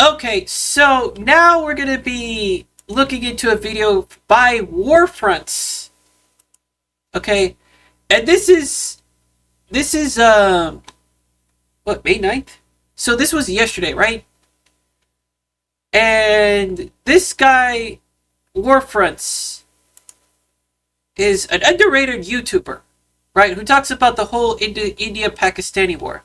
Okay, so now we're going to be looking into a video by Warfronts. Okay, and this is what, May 9th? So this was yesterday, right? And this guy, Warfronts, is an underrated YouTuber, right? Who talks about the whole India-Pakistani war.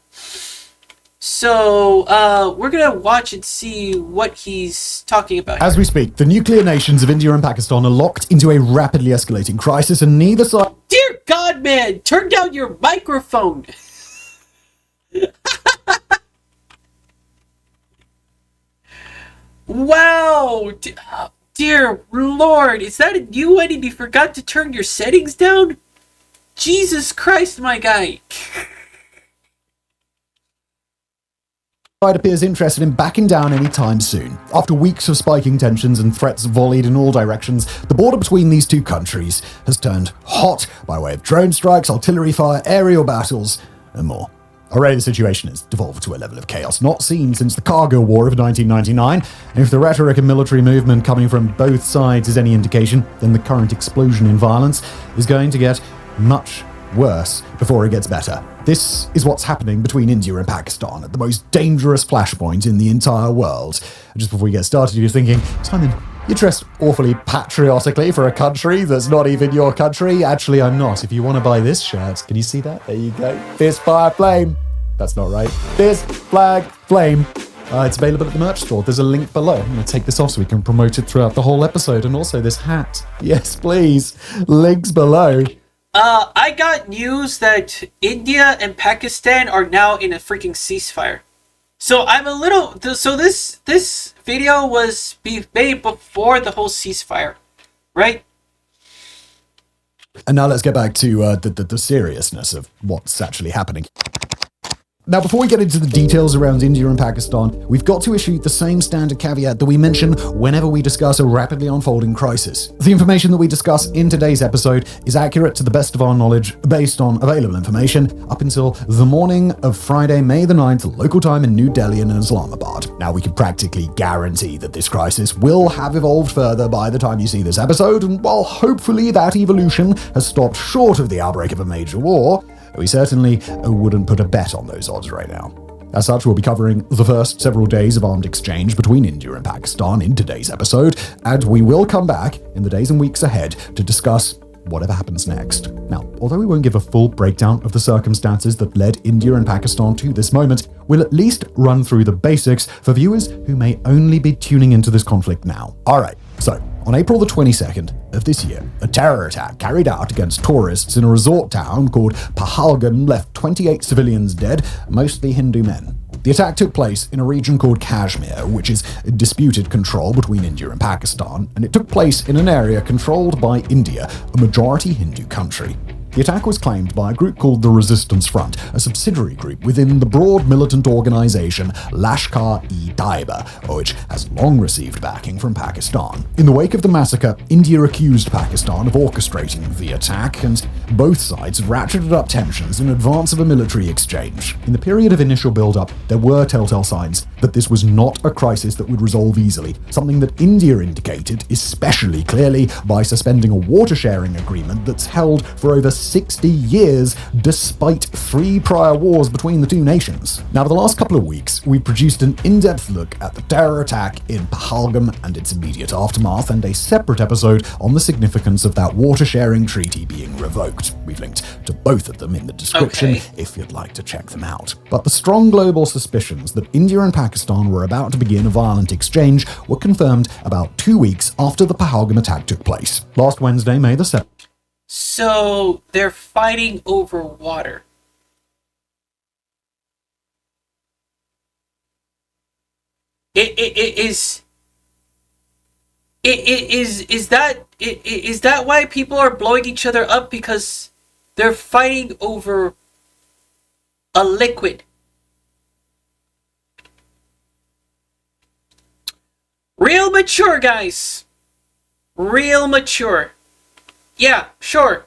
So, we're gonna watch and see what he's talking about. As we speak, the nuclear nations of India and Pakistan are locked into a rapidly escalating crisis, and neither side... Dear God, man! Turn down your microphone! Wow! Dear Lord, is that a new one and you forgot to turn your settings down? Jesus Christ, my guy! appears interested in backing down anytime soon. After weeks of spiking tensions and threats volleyed in all directions, the border between these two countries has turned hot by way of drone strikes, artillery fire, aerial battles, and more. Already the situation has devolved to a level of chaos not seen since the Cargill War of 1999, and if the rhetoric and military movement coming from both sides is any indication, then the current explosion in violence is going to get much worse before it gets better. This is what's happening between India and Pakistan at the most dangerous flashpoint in the entire world. Just before we get started, you're thinking, Simon, you're dressed awfully patriotically for a country that's not even your country. Actually, I'm not. If you want to buy this shirt, can you see that? There you go. Fist Fire Flame. That's not right. Fist Flag Flame. It's available at the merch store. There's a link below. I'm going to take this off so we can promote it throughout the whole episode. And also this hat. Yes, please. Links below. I got news that India and Pakistan are now in a freaking ceasefire. So I'm a little... So this video was made before the whole ceasefire, right? And now let's get back to the seriousness of what's actually happening. Now, before we get into the details around India and Pakistan, we've got to issue the same standard caveat that we mention whenever we discuss a rapidly unfolding crisis. The information that we discuss in today's episode is accurate to the best of our knowledge based on available information up until the morning of Friday, May the 9th, local time in New Delhi and Islamabad. Now, we can practically guarantee that this crisis will have evolved further by the time you see this episode, and while hopefully that evolution has stopped short of the outbreak of a major war, we certainly wouldn't put a bet on those odds right now. As such, we'll be covering the first several days of armed exchange between India and Pakistan in today's episode, and we will come back in the days and weeks ahead to discuss whatever happens next. Now, although we won't give a full breakdown of the circumstances that led India and Pakistan to this moment, we'll at least run through the basics for viewers who may only be tuning into this conflict now. Alright, so on April the 22nd of this year, a terror attack carried out against tourists in a resort town called Pahalgam left 28 civilians dead, mostly Hindu men. The attack took place in a region called Kashmir, which is disputed control between India and Pakistan, and it took place in an area controlled by India, a majority Hindu country. The attack was claimed by a group called the Resistance Front, a subsidiary group within the broad militant organization Lashkar-e-Taiba, which has long received backing from Pakistan. In the wake of the massacre, India accused Pakistan of orchestrating the attack, and both sides ratcheted up tensions in advance of a military exchange. In the period of initial build-up, there were telltale signs that this was not a crisis that would resolve easily, something that India indicated especially clearly by suspending a water-sharing agreement that's held for over 60 years, despite 3 prior wars between the two nations. Now, for the last couple of weeks, we produced an in-depth look at the terror attack in Pahalgam and its immediate aftermath, and a separate episode on the significance of that water-sharing treaty being revoked. We've linked to both of them in the description if you'd like to check them out. But the strong global suspicions that India and Pakistan were about to begin a violent exchange were confirmed about 2 weeks after the Pahalgam attack took place. Last Wednesday, May the 7th. So they're fighting over water. Is that why people are blowing each other up? Because they're fighting over a liquid. Real mature, guys. Real mature. Yeah, sure.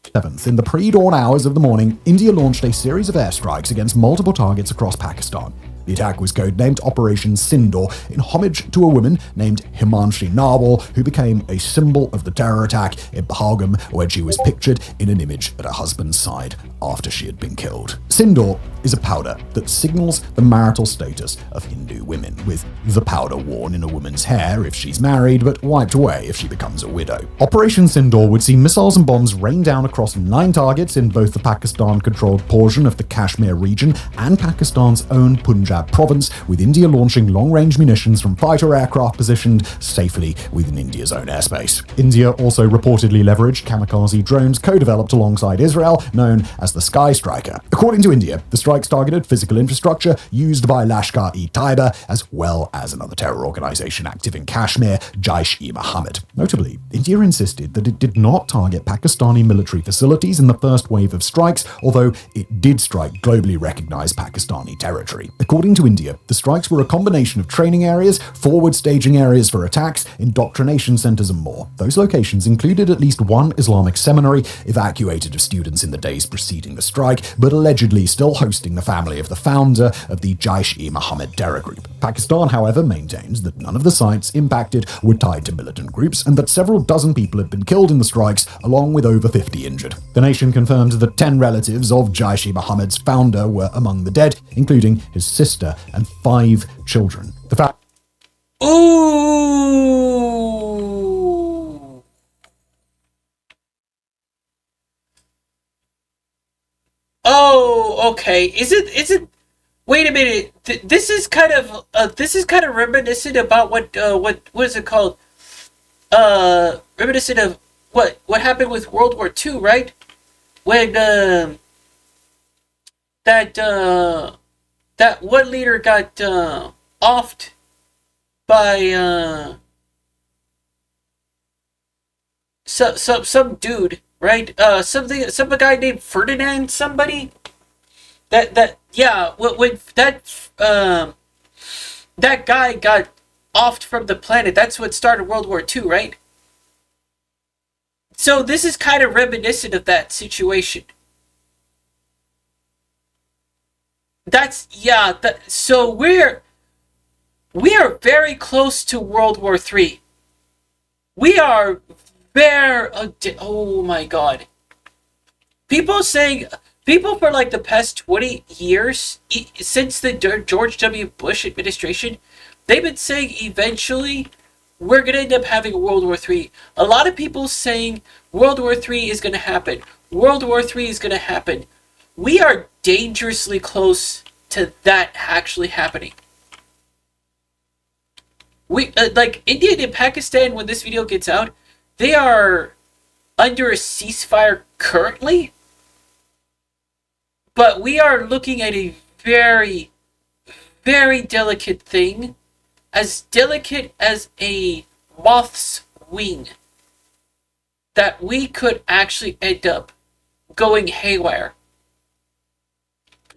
7th, in the pre-dawn hours of the morning, India launched a series of airstrikes against multiple targets across Pakistan. The attack was codenamed Operation Sindor in homage to a woman named Himanshi Narwal, who became a symbol of the terror attack in Pahalgam, when she was pictured in an image at her husband's side after she had been killed. Sindor is a powder that signals the marital status of Hindu women, with the powder worn in a woman's hair if she's married, but wiped away if she becomes a widow. Operation Sindor would see missiles and bombs rain down across 9 targets in both the Pakistan-controlled portion of the Kashmir region and Pakistan's own Punjab province, with India launching long-range munitions from fighter aircraft positioned safely within India's own airspace. India also reportedly leveraged kamikaze drones co-developed alongside Israel, known as the Sky Striker. According to India, the strikes targeted physical infrastructure used by Lashkar-e-Taiba, as well as another terror organization active in Kashmir, Jaish-e-Mohammed. Notably, India insisted that it did not target Pakistani military facilities in the first wave of strikes, although it did strike globally recognized Pakistani territory. According to India, the strikes were a combination of training areas, forward staging areas for attacks, indoctrination centers, and more. Those locations included at least one Islamic seminary evacuated of students in the days preceding the strike, but allegedly still hosting the family of the founder of the Jaish-e-Mohammed terror group. Pakistan, however, maintains that none of the sites impacted were tied to militant groups and that several dozen people had been killed in the strikes, along with over 50 injured. The nation confirmed that 10 relatives of Jaish-e-Mohammed's founder were among the dead, including his sister and 5 children. The fact. Ooh. Oh, okay. Is it? Wait a minute. This is kind of reminiscent about what is it called? Reminiscent of what happened with World War II, right? When that one leader got offed by some dude, right? Some guy named Ferdinand somebody. When that guy got offed from the planet, that's what started World War II, right? So this is kind of reminiscent of that situation. So we are very close to World War III. We are very, oh my god. People for like the past 20 years, since the George W. Bush administration, they've been saying eventually we're going to end up having World War III. A lot of people saying World War III is going to happen. World War III is going to happen. We are dangerously close to that actually happening. We like India and Pakistan, when this video gets out, they are under a ceasefire currently, but we are looking at a very, very delicate thing, as delicate as a moth's wing, that we could actually end up going haywire.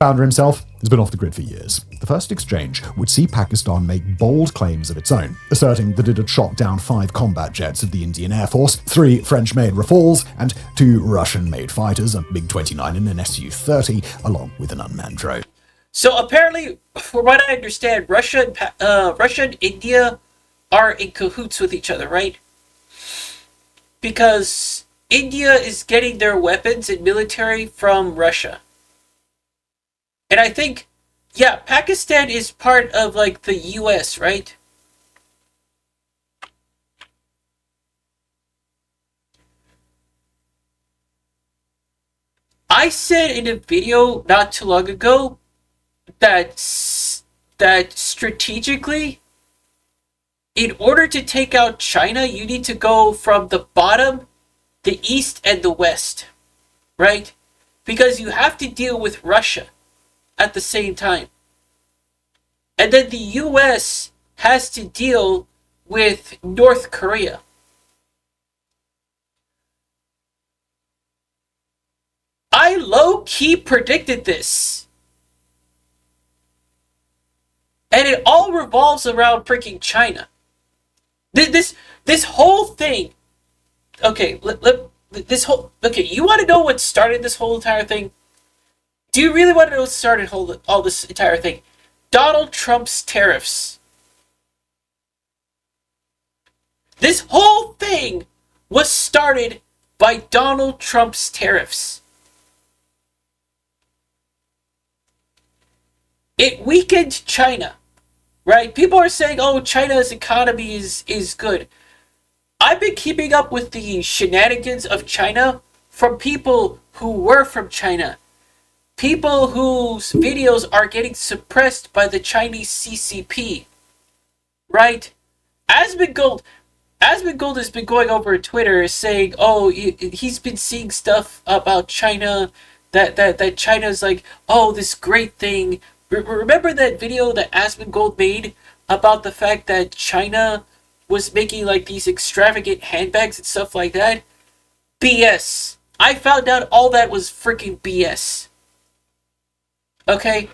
Founder himself has been off the grid for years. The first exchange would see Pakistan make bold claims of its own, asserting that it had shot down 5 combat jets of the Indian Air Force, 3 French-made Rafales, and 2 Russian-made fighters, a MiG-29 and an Su-30, along with an unmanned drone. So apparently, from what I understand, Russia and India are in cahoots with each other, right? Because India is getting their weapons and military from Russia. And I think, yeah, Pakistan is part of, like, the US, right? I said in a video not too long ago that strategically, in order to take out China, you need to go from the bottom, the east, and the west, right? Because you have to deal with Russia at the same time. And then the US has to deal with North Korea. I low-key predicted this. And it all revolves around freaking China. This whole thing. Okay, you want to know what started this whole entire thing? Do you really want to know what started all this entire thing? Donald Trump's tariffs. This whole thing was started by Donald Trump's tariffs. It weakened China, right? People are saying, oh, China's economy is good. I've been keeping up with the shenanigans of China from people who were from China. People whose videos are getting suppressed by the Chinese CCP, right? Asmongold has been going over Twitter saying, oh, he's been seeing stuff about China, that China's like, oh, this great thing. Remember that video that Asmongold made about the fact that China was making like these extravagant handbags and stuff like that? BS. I found out all that was freaking BS. Okay?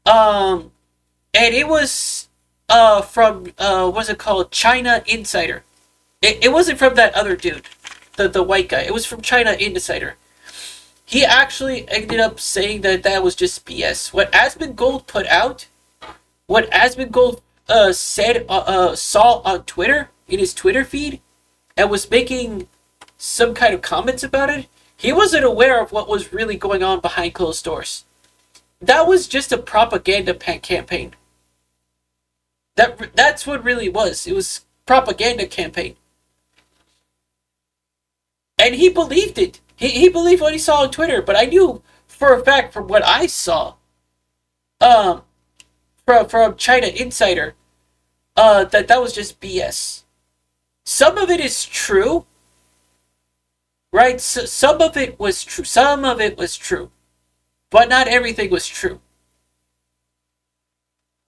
And it was from what's it called? China Insider. It wasn't from that other dude, the white guy. It was from China Insider. He actually ended up saying that was just BS. What Asmongold put out, what Asmongold saw on Twitter, in his Twitter feed, and was making some kind of comments about it, he wasn't aware of what was really going on behind closed doors. That was just a propaganda campaign. That's what it really was. It was propaganda campaign. And he believed it. He believed what he saw on Twitter, but I knew for a fact from what I saw from China Insider that was just BS. Some of it is true, right? So, some of it was true. But not everything was true.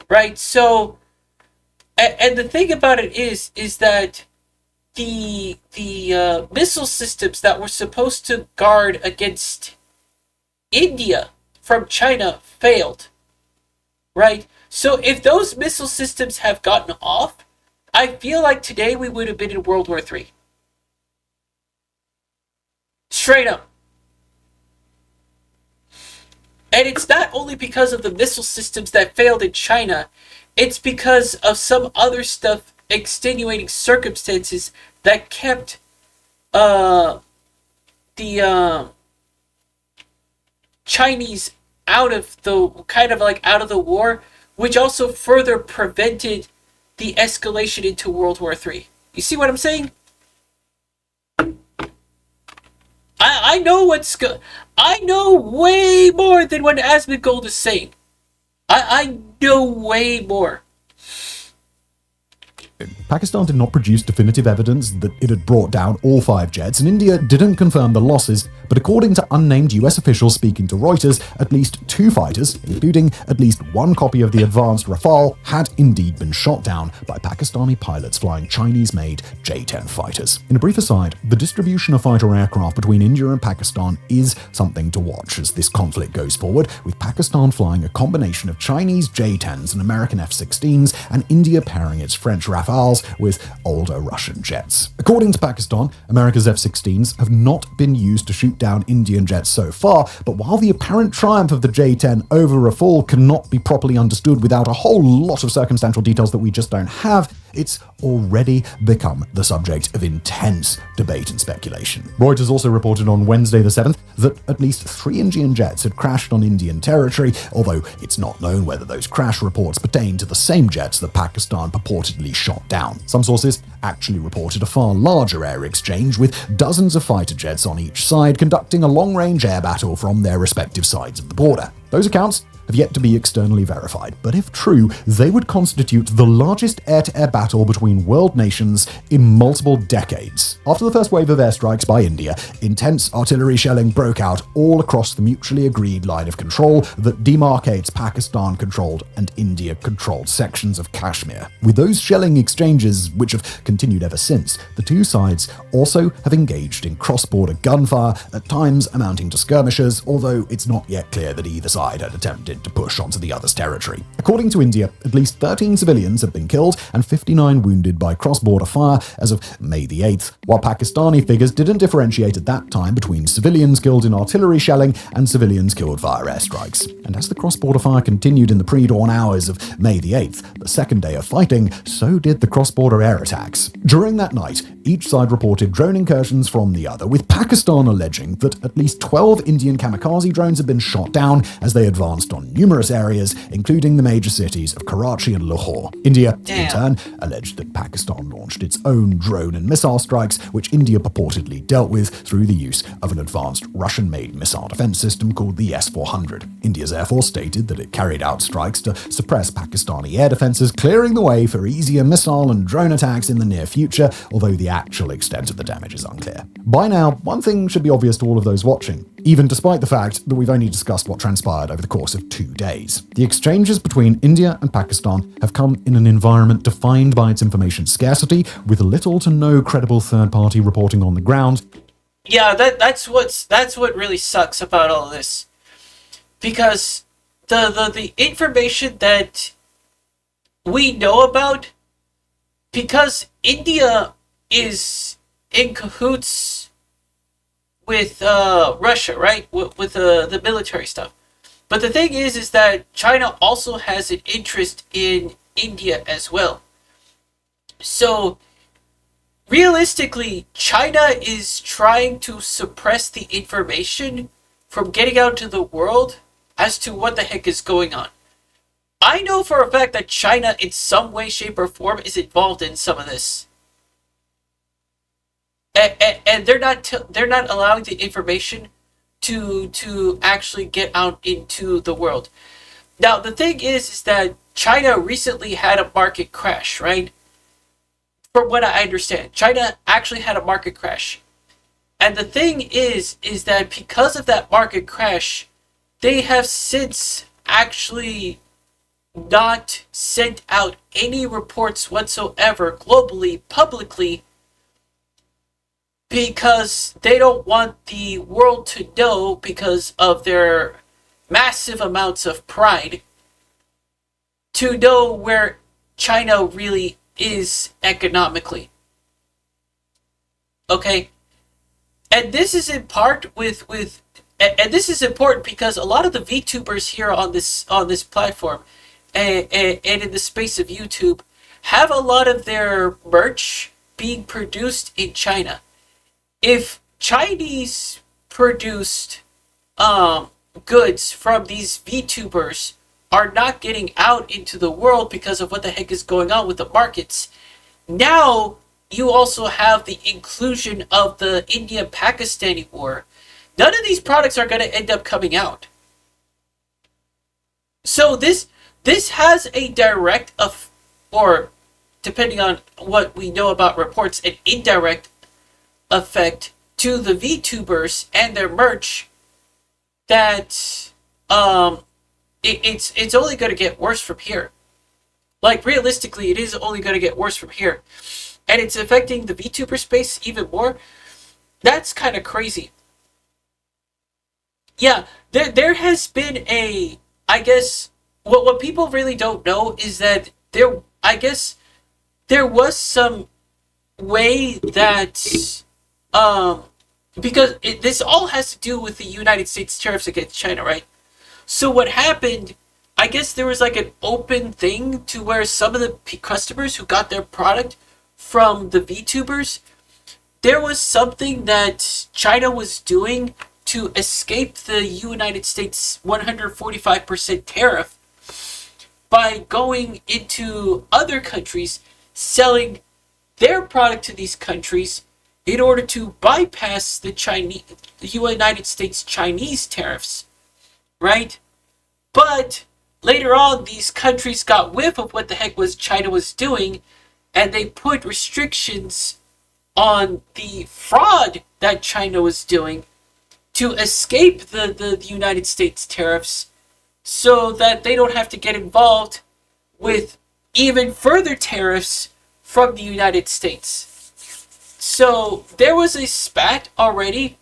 Right? So, and the thing about it is that the missile systems that were supposed to guard against India from China failed. Right? So if those missile systems have gotten off, I feel like today we would have been in World War III. Straight up. And it's not only because of the missile systems that failed in China, it's because of some other stuff, extenuating circumstances that kept the Chinese out of the war, which also further prevented the escalation into World War III. You see what I'm saying? I know I know way more than what Asmongold is saying. I know way more. Pakistan did not produce definitive evidence that it had brought down all 5 jets, and India didn't confirm the losses, but according to unnamed US officials speaking to Reuters, at least 2 fighters, including at least 1 copy of the advanced Rafale, had indeed been shot down by Pakistani pilots flying Chinese-made J-10 fighters. In a brief aside, the distribution of fighter aircraft between India and Pakistan is something to watch as this conflict goes forward, with Pakistan flying a combination of Chinese J-10s and American F-16s, and India pairing its French Rafales with older Russian jets. According to Pakistan, America's F-16s have not been used to shoot down Indian jets so far, but while the apparent triumph of the J-10 over Rafale cannot be properly understood without a whole lot of circumstantial details that we just don't have, it's already become the subject of intense debate and speculation. Reuters also reported on Wednesday the 7th that at least 3 Indian jets had crashed on Indian territory, although it's not known whether those crash reports pertain to the same jets that Pakistan purportedly shot down. Some sources actually reported a far larger air exchange, with dozens of fighter jets on each side conducting a long-range air battle from their respective sides of the border. Those accounts have yet to be externally verified, but if true, they would constitute the largest air-to-air battle between world nations in multiple decades. After the first wave of airstrikes by India, intense artillery shelling broke out all across the mutually agreed line of control that demarcates Pakistan-controlled and India-controlled sections of Kashmir. With those shelling exchanges, which have continued ever since, the two sides also have engaged in cross-border gunfire, at times amounting to skirmishes, although it's not yet clear that either side had attempted bid to push onto the other's territory. According to India, at least 13 civilians have been killed and 59 wounded by cross-border fire as of May the 8th, while Pakistani figures didn't differentiate at that time between civilians killed in artillery shelling and civilians killed via airstrikes. And as the cross-border fire continued in the pre-dawn hours of May the 8th, the second day of fighting, so did the cross-border air attacks. During that night, each side reported drone incursions from the other, with Pakistan alleging that at least 12 Indian kamikaze drones had been shot down as they advanced on numerous areas, including the major cities of Karachi and Lahore. India, in turn, alleged that Pakistan launched its own drone and missile strikes, which India purportedly dealt with through the use of an advanced Russian-made missile defense system called the S-400. India's Air Force stated that it carried out strikes to suppress Pakistani air defenses, clearing the way for easier missile and drone attacks in the near future, although the actual extent of the damage is unclear. By now, one thing should be obvious to all of those watching, even despite the fact that we've only discussed what transpired over the course of 2 days. The exchanges between India and Pakistan have come in an environment defined by its information scarcity, with little to no credible third-party reporting on the ground. Yeah, that's what really sucks about all this, because the information that we know about, because India is in cahoots with Russia, right? With the military stuff. But the thing is that China also has an interest in India as well. So realistically, China is trying to suppress the information from getting out to the world as to what the heck is going on. I know for a fact that China, in some way, shape, or form, is involved in some of this. And they're not allowing the information to actually get out into the world. Now, the thing is that China recently had a market crash, right? From what I understand, China actually had a market crash. And the thing is that because of that market crash, they have since actually not sent out any reports whatsoever globally, publicly, because they don't want the world to know, because of their massive amounts of pride, to know where China really is economically. Okay? And this is in part and this is important because a lot of the VTubers here on this platform and in the space of YouTube have a lot of their merch being produced in China. If Chinese produced goods from these VTubers are not getting out into the world because of what the heck is going on with the markets, now you also have the inclusion of the India-Pakistani war. None of these products are going to end up coming out. So this has a direct, or depending on what we know about reports, an indirect effect to the VTubers and their merch, that it's only going to get worse from here. Like, realistically, it is only going to get worse from here. And it's affecting the VTuber space even more. That's kind of crazy. Yeah, there has been I guess, what people really don't know is that there was some way that, because this all has to do with the United States tariffs against China, right? So what happened, I guess there was like an open thing to where some of the customers who got their product from the VTubers, there was something that China was doing to escape the United States 145% tariff by going into other countries, selling their product to these countries in order to bypass the United States Chinese tariffs, right? But later on, these countries got whiff of what the heck China was doing, and they put restrictions on the fraud that China was doing to escape the United States tariffs, so that they don't have to get involved with even further tariffs from the United States. So there was a spat already,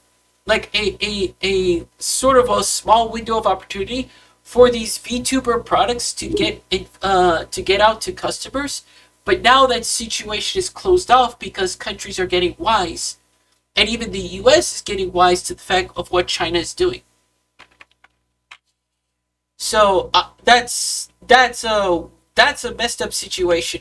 like a sort of a small window of opportunity for these VTuber products to get out to customers. But now that situation is closed off because countries are getting wise, and even the U.S. is getting wise to the fact of what China is doing. So that's a messed up situation.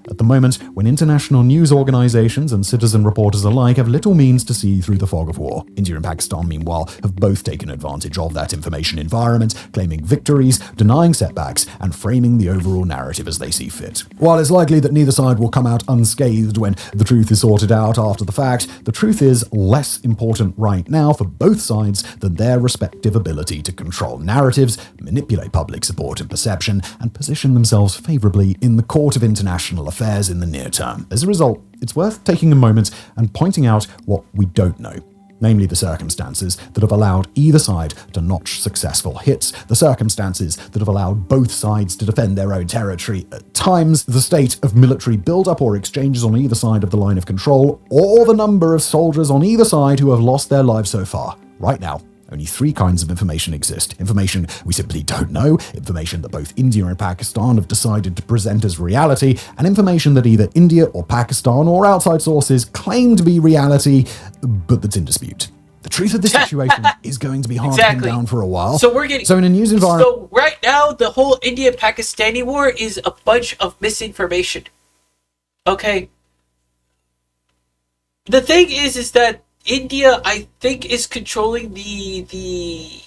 At the moment, when international news organizations and citizen reporters alike have little means to see through the fog of war, India and Pakistan, meanwhile, have both taken advantage of that information environment, claiming victories, denying setbacks, and framing the overall narrative as they see fit. While it's likely that neither side will come out unscathed when the truth is sorted out after the fact, the truth is less important right now for both sides than their respective ability to control narratives, manipulate public support and perception, and position themselves favorably in the court of international affairs in the near term. As a result, it's worth taking a moment and pointing out what we don't know, namely the circumstances that have allowed either side to notch successful hits, the circumstances that have allowed both sides to defend their own territory at times, the state of military buildup or exchanges on either side of the line of control, or the number of soldiers on either side who have lost their lives so far. Right now, only three kinds of information exist. Information we simply don't know, information that both India and Pakistan have decided to present as reality, and information that either India or Pakistan or outside sources claim to be reality, but that's in dispute. The truth of this situation is going to be hard to pin down for a while. So we're getting... So in a news environment... So right now, the whole India-Pakistani war is a bunch of misinformation. Okay? The thing is that India, I think, is controlling the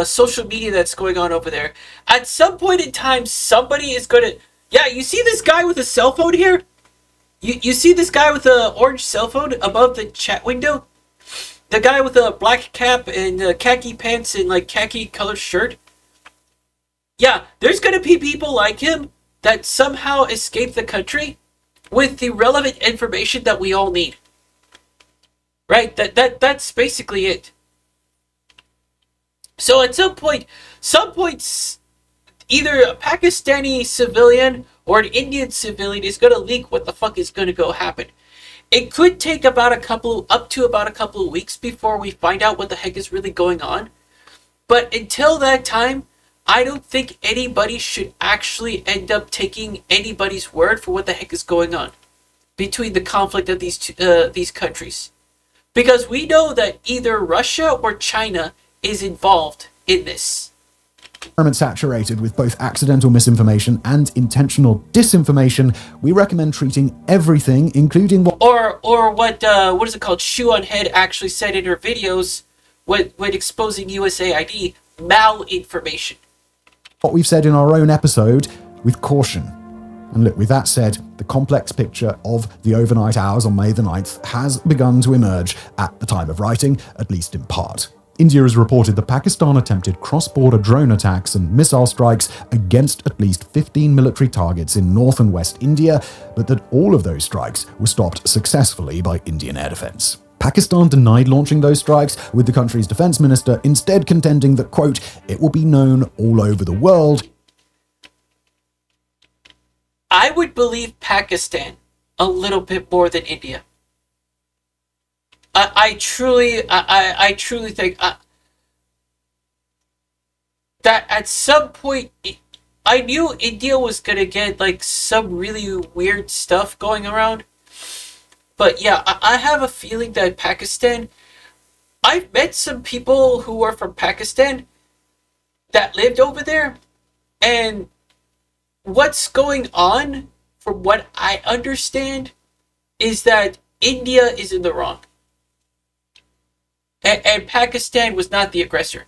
social media that's going on over there. At some point in time, somebody is going to... Yeah, you see this guy with a cell phone here? You see this guy with the orange cell phone above the chat window? The guy with a black cap and khaki pants and like khaki colored shirt? Yeah, there's going to be people like him that somehow escape the country with the relevant information that we all need. Right? That's basically it. So at some points, either a Pakistani civilian or an Indian civilian is going to leak what the fuck is going to go happen. It could take up to about a couple of weeks before we find out what the heck is really going on. But until that time, I don't think anybody should actually end up taking anybody's word for what the heck is going on between the conflict of these countries. Because we know that either Russia or China is involved in this. Environment saturated with both accidental misinformation and intentional disinformation, we recommend treating everything, including what is it called? Shoe on Head actually said in her videos when exposing USAID, malinformation. What we've said in our own episode with caution. And look, with that said, the complex picture of the overnight hours on May the 9th has begun to emerge at the time of writing, at least in part. India has reported that Pakistan attempted cross-border drone attacks and missile strikes against at least 15 military targets in north and west India, but that all of those strikes were stopped successfully by Indian air defense. Pakistan denied launching those strikes, with the country's defense minister instead contending that, quote, it will be known all over the world. I would believe Pakistan a little bit more than India. I truly think that at some point, I knew India was gonna get like some really weird stuff going around. But yeah, I have a feeling that Pakistan... I've met some people who are from Pakistan that lived over there, and what's going on, from what I understand, is that India is in the wrong. And Pakistan was not the aggressor.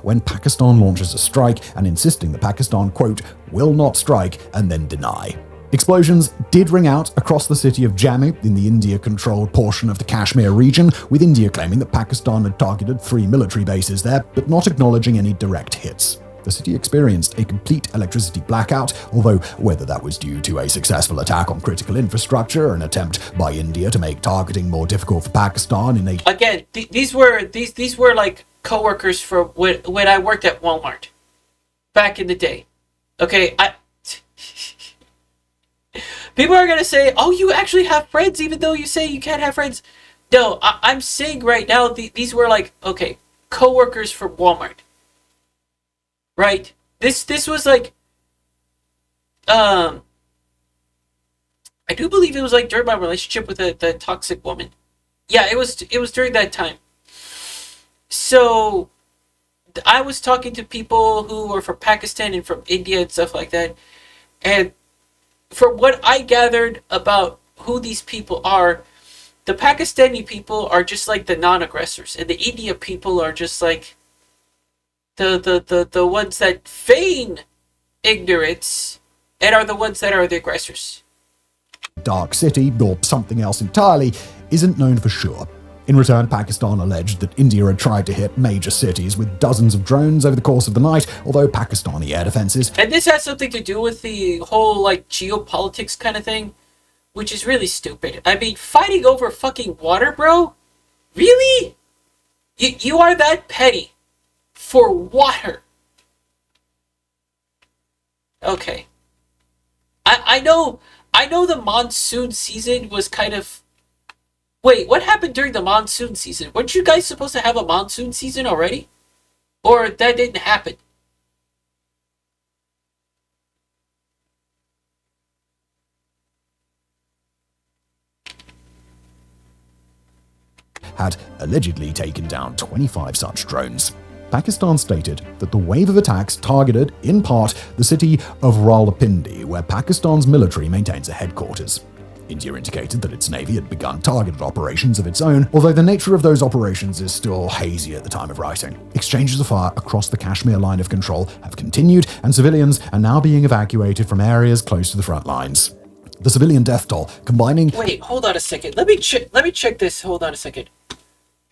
When Pakistan launches a strike and insisting that Pakistan, quote, will not strike and then deny. Explosions did ring out across the city of Jammu in the India-controlled portion of the Kashmir region, with India claiming that Pakistan had targeted 3 military bases there, but not acknowledging any direct hits. The city experienced a complete electricity blackout, although whether that was due to a successful attack on critical infrastructure, an attempt by India to make targeting more difficult for Pakistan in a... Again, these were like coworkers from when I worked at Walmart back in the day. Okay, people are gonna say, "Oh, you actually have friends, even though you say you can't have friends." No, I'm saying right now, these were like, okay, coworkers from Walmart, right? This was like, um, I do believe it was like during my relationship with the toxic woman. Yeah, it was during that time. So I was talking to people who were from Pakistan and from India and stuff like that, and from what I gathered about who these people are, the Pakistani people are just like the non-aggressors, and the India people are just like the ones that feign ignorance and are the ones that are the aggressors. Dark City, or something else entirely, isn't known for sure. In return, Pakistan alleged that India had tried to hit major cities with dozens of drones over the course of the night, although Pakistani air defenses. And this has something to do with the whole like geopolitics kind of thing, which is really stupid. I mean, fighting over fucking water, bro? Really? You are that petty for water? Okay. I know the monsoon season was kind of. Wait, what happened during the monsoon season? Weren't you guys supposed to have a monsoon season already? Or that didn't happen? Had allegedly taken down 25 such drones. Pakistan stated that the wave of attacks targeted, in part, the city of Rawalpindi, where Pakistan's military maintains a headquarters. India indicated that its navy had begun targeted operations of its own, although the nature of those operations is still hazy at the time of writing. Exchanges of fire across the Kashmir line of control have continued, and civilians are now being evacuated from areas close to the front lines. The civilian death toll, combining... Wait, hold on a second. Let me check this. Hold on a second.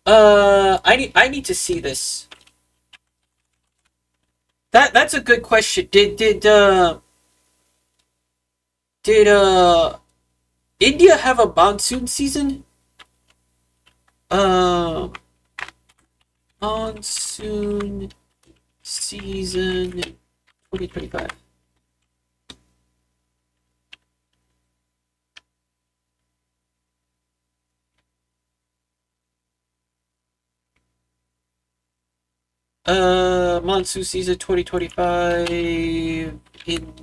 I need to see this. That's a good question. Did India have a monsoon season? Monsoon season 2025. Monsoon season 2025 in.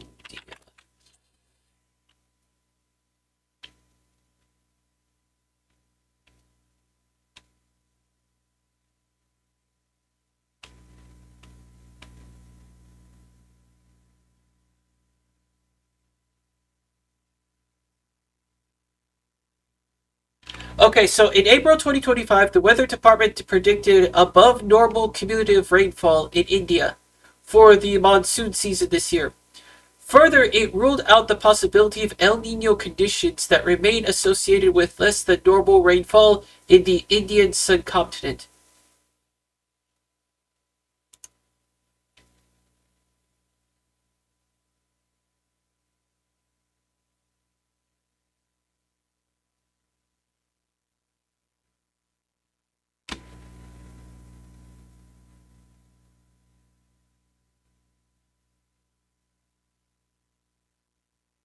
Okay, so in April 2025, the Weather Department predicted above normal cumulative rainfall in India for the monsoon season this year. Further, it ruled out the possibility of El Nino conditions that remain associated with less than normal rainfall in the Indian subcontinent.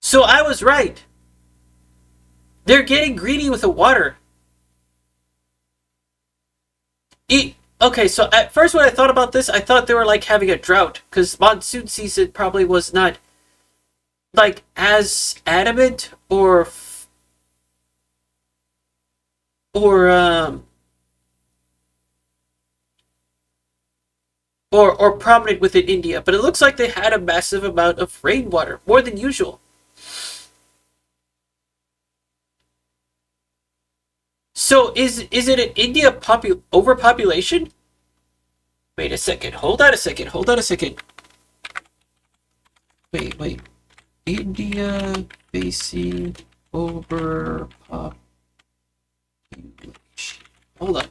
So I was right. They're getting greedy with the water. Okay, so at first when I thought about this, I thought they were like having a drought because monsoon season probably was not like as adamant or or prominent within India, but it looks like they had a massive amount of rainwater, more than usual. So is it an India overpopulation? Wait a second. Hold on a second. Hold on a second. Wait. India facing overpopulation. Hold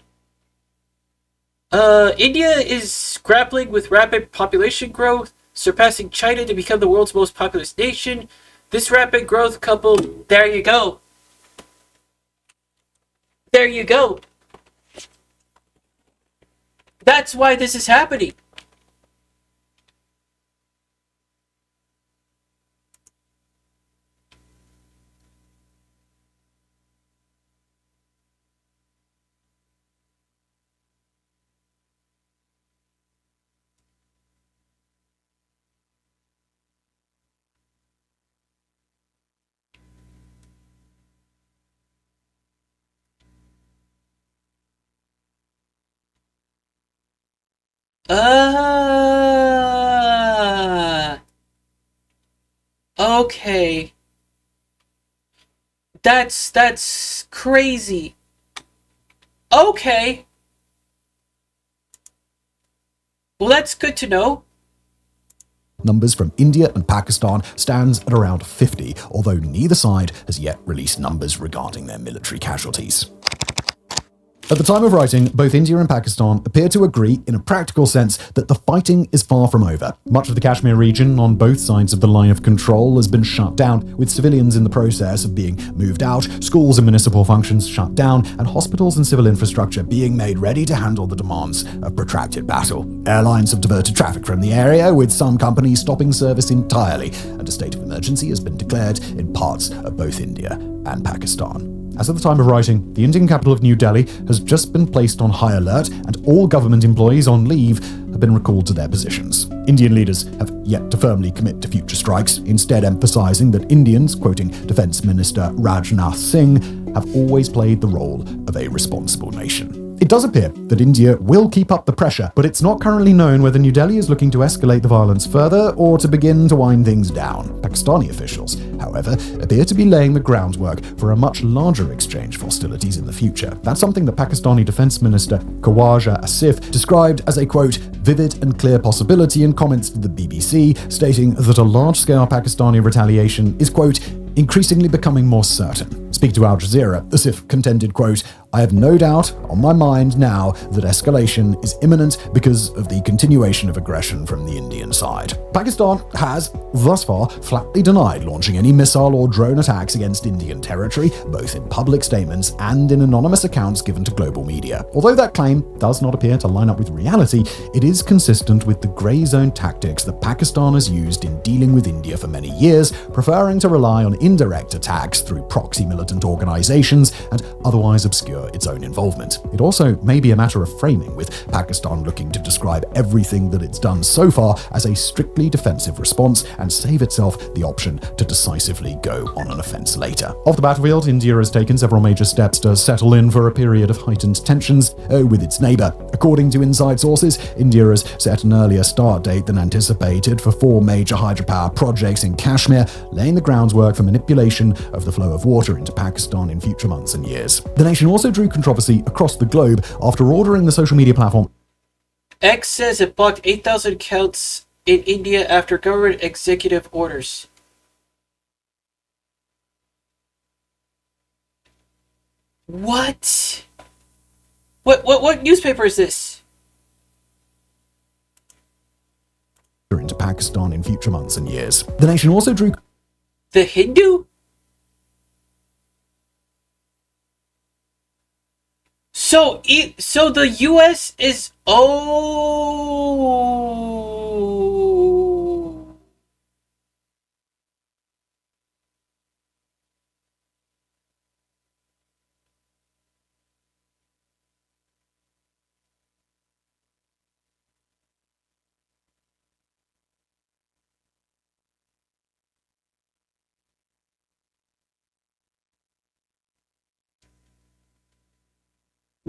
on. India is grappling with rapid population growth, surpassing China to become the world's most populous nation. This rapid growth coupled, there you go. There you go. That's why this is happening. Uh, okay. That's crazy. Okay. Well, that's good to know. Numbers from India and Pakistan stands at around 50, although neither side has yet released numbers regarding their military casualties. At the time of writing, both India and Pakistan appear to agree in a practical sense that the fighting is far from over. Much of the Kashmir region on both sides of the line of control has been shut down, with civilians in the process of being moved out, schools and municipal functions shut down, and hospitals and civil infrastructure being made ready to handle the demands of protracted battle. Airlines have diverted traffic from the area, with some companies stopping service entirely, and a state of emergency has been declared in parts of both India and Pakistan. As of the time of writing, the Indian capital of New Delhi has just been placed on high alert, and all government employees on leave have been recalled to their positions. Indian leaders have yet to firmly commit to future strikes, instead emphasizing that Indians, quoting Defense Minister Rajnath Singh, have always played the role of a responsible nation. It does appear that India will keep up the pressure, but it's not currently known whether New Delhi is looking to escalate the violence further or to begin to wind things down. Pakistani officials, however, appear to be laying the groundwork for a much larger exchange of hostilities in the future. That's something that Pakistani Defense Minister Khawaja Asif described as a, quote, vivid and clear possibility in comments to the BBC, stating that a large-scale Pakistani retaliation is, quote, increasingly becoming more certain. Speaking to Al Jazeera, Asif contended, quote, I have no doubt on my mind now that escalation is imminent because of the continuation of aggression from the Indian side. Pakistan has, thus far, flatly denied launching any missile or drone attacks against Indian territory, both in public statements and in anonymous accounts given to global media. Although that claim does not appear to line up with reality, it is consistent with the grey zone tactics that Pakistan has used in dealing with India for many years, preferring to rely on indirect attacks through proxy militant organizations and otherwise obscure its own involvement. It also may be a matter of framing, with Pakistan looking to describe everything that it's done so far as a strictly defensive response and save itself the option to decisively go on an offense later. Off the battlefield, India has taken several major steps to settle in for a period of heightened tensions with its neighbor. According to inside sources, India has set an earlier start date than anticipated for 4 major hydropower projects in Kashmir, laying the groundwork for manipulation of the flow of water into Pakistan in future months and years. The nation also drew controversy across the globe after ordering the social media platform X says it blocked 8,000 accounts in India after government executive orders. What? What newspaper is this? into Pakistan in future months and years. The nation also drew The Hindu? So the US is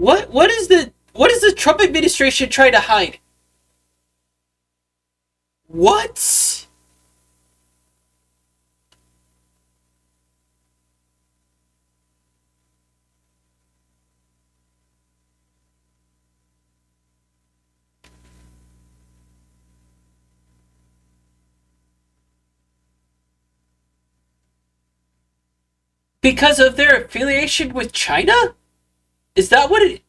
what is the Trump administration trying to hide? What? Because of their affiliation with China? Is that what it...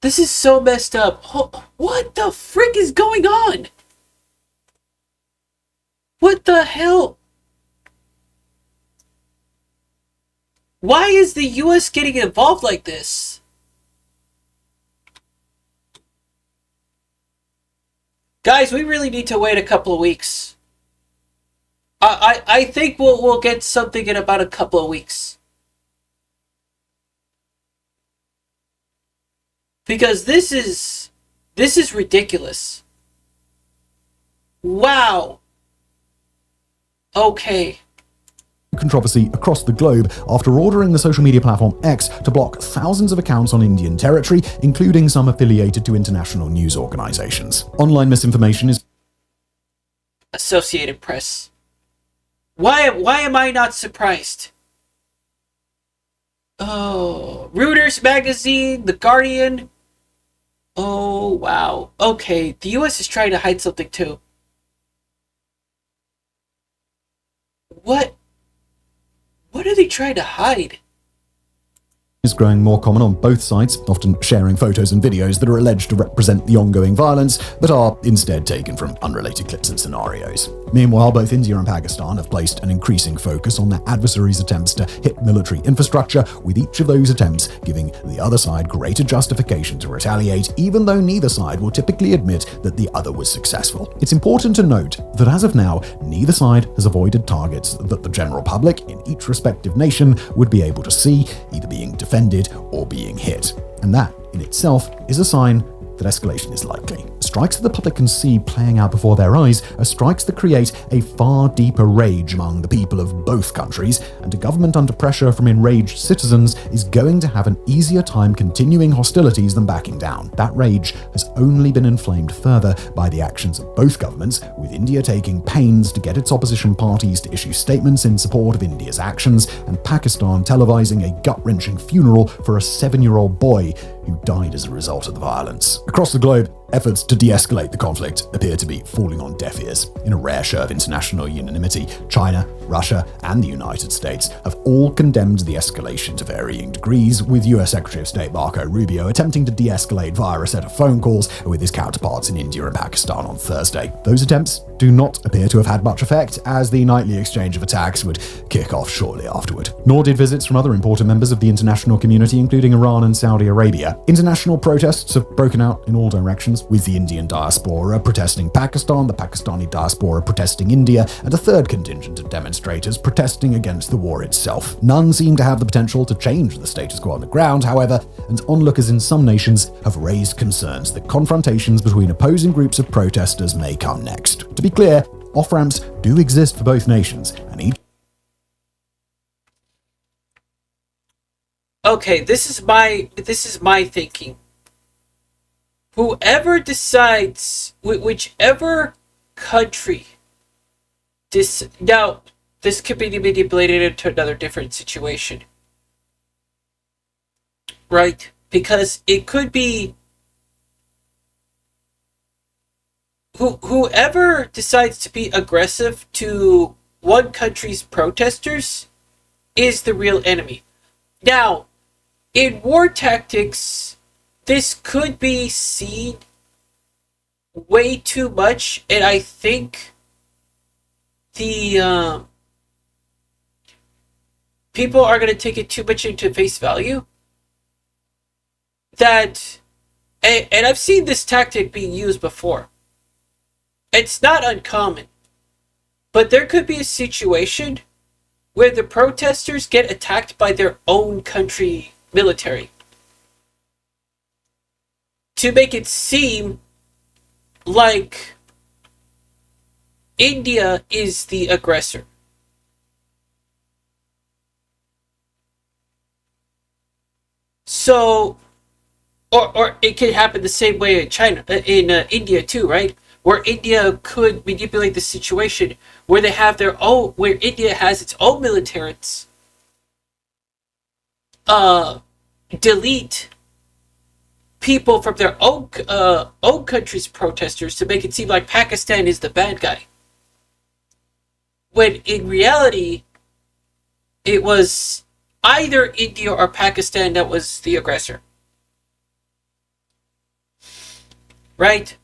This is so messed up. What the frick is going on? What the hell? Why is the US getting involved like this? Guys, we really need to wait a couple of weeks. I think we'll get something in about a couple of weeks. Because this is ridiculous. Wow. Okay. controversy across the globe after ordering the social media platform X to block thousands of accounts on Indian territory, including some affiliated to international news organizations. Online misinformation is Associated Press. Why am I not surprised? Oh, Reuters magazine, The Guardian. Oh, wow. Okay, the US is trying to hide something too. What are they trying to hide? Is growing more common on both sides, often sharing photos and videos that are alleged to represent the ongoing violence, but are instead taken from unrelated clips and scenarios. Meanwhile, both India and Pakistan have placed an increasing focus on their adversaries' attempts to hit military infrastructure, with each of those attempts giving the other side greater justification to retaliate, even though neither side will typically admit that the other was successful. It's important to note that as of now, neither side has avoided targets that the general public in each respective nation would be able to see, either being defended or being hit. And that, in itself, is a sign that escalation is likely. Strikes that the public can see playing out before their eyes are strikes that create a far deeper rage among the people of both countries, and a government under pressure from enraged citizens is going to have an easier time continuing hostilities than backing down. That rage has only been inflamed further by the actions of both governments, with India taking pains to get its opposition parties to issue statements in support of India's actions, and Pakistan televising a gut-wrenching funeral for a 7-year-old boy who died as a result of the violence. Across the globe, efforts to de-escalate the conflict appear to be falling on deaf ears. In a rare show of international unanimity, China, Russia, and the United States have all condemned the escalation to varying degrees, with US Secretary of State Marco Rubio attempting to de-escalate via a set of phone calls with his counterparts in India and Pakistan on Thursday. Those attempts do not appear to have had much effect, as the nightly exchange of attacks would kick off shortly afterward. Nor did visits from other important members of the international community, including Iran and Saudi Arabia. International protests have broken out in all directions, with the Indian diaspora protesting Pakistan, the Pakistani diaspora protesting India, and a third contingent of demonstrators protesting against the war itself. None seem to have the potential to change the status quo on the ground, however, and onlookers in some nations have raised concerns that confrontations between opposing groups of protesters may come next. To be clear, off-ramps do exist for both nations, and each Okay, this is my thinking. Whoever decides, whichever country, this could be manipulated into another different situation, right? Because it could be whoever decides to be aggressive to one country's protesters is the real enemy. Now, in war tactics, this could be seen way too much, and I think the people are going to take it too much into face value. And I've seen this tactic being used before. It's not uncommon, but there could be a situation where the protesters get attacked by their own country military to make it seem like India is the aggressor. So, or it could happen the same way in China, in India too, right? Where India could manipulate the situation where they have their own, where India has its own militaries, delete people from their own country's protesters to make it seem like Pakistan is the bad guy, when in reality it was either India or Pakistan that was the aggressor, right?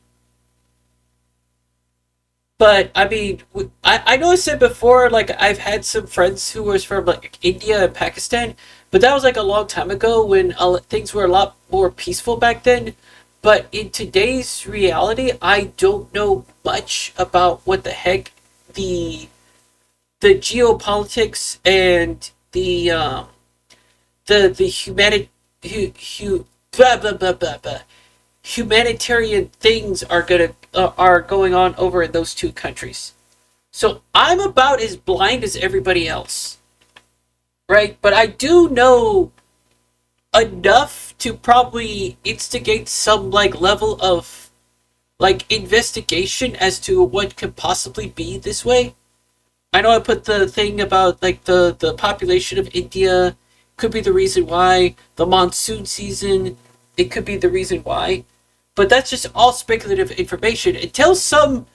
But I mean, I know I said before, like, I've had some friends who was from like India and Pakistan, but that was like a long time ago when things were a lot more peaceful back then. But in today's reality, I don't know much about what the heck the geopolitics and the humanitarian things are going on over in those two countries. So I'm about as blind as everybody else. right? But I do know enough to probably instigate some like level of like investigation as to what could possibly be this way. I know I put the thing about like the population of India could be the reason why, the monsoon season, it could be the reason why. But that's just all speculative information until some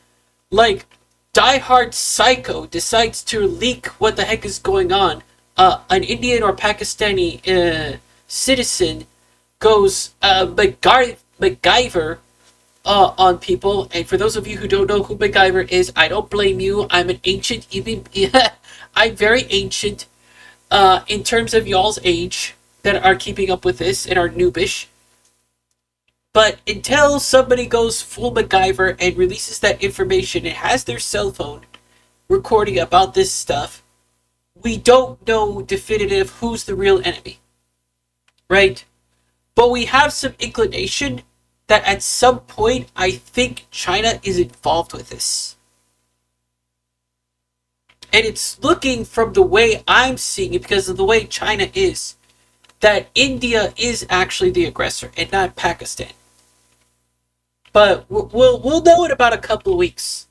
like diehard psycho decides to leak what the heck is going on. An Indian or Pakistani citizen goes MacGyver on people. And for those of you who don't know who MacGyver is, I don't blame you. I'm an ancient, even I'm very ancient in terms of y'all's age that are keeping up with this and are noobish. But until somebody goes full MacGyver and releases that information and has their cell phone recording about this stuff, we don't know definitive who's the real enemy. Right? But we have some inclination that at some point I think China is involved with this. And it's looking from the way I'm seeing it, because of the way China is, that India is actually the aggressor and not Pakistan. But we'll know in about a couple of weeks.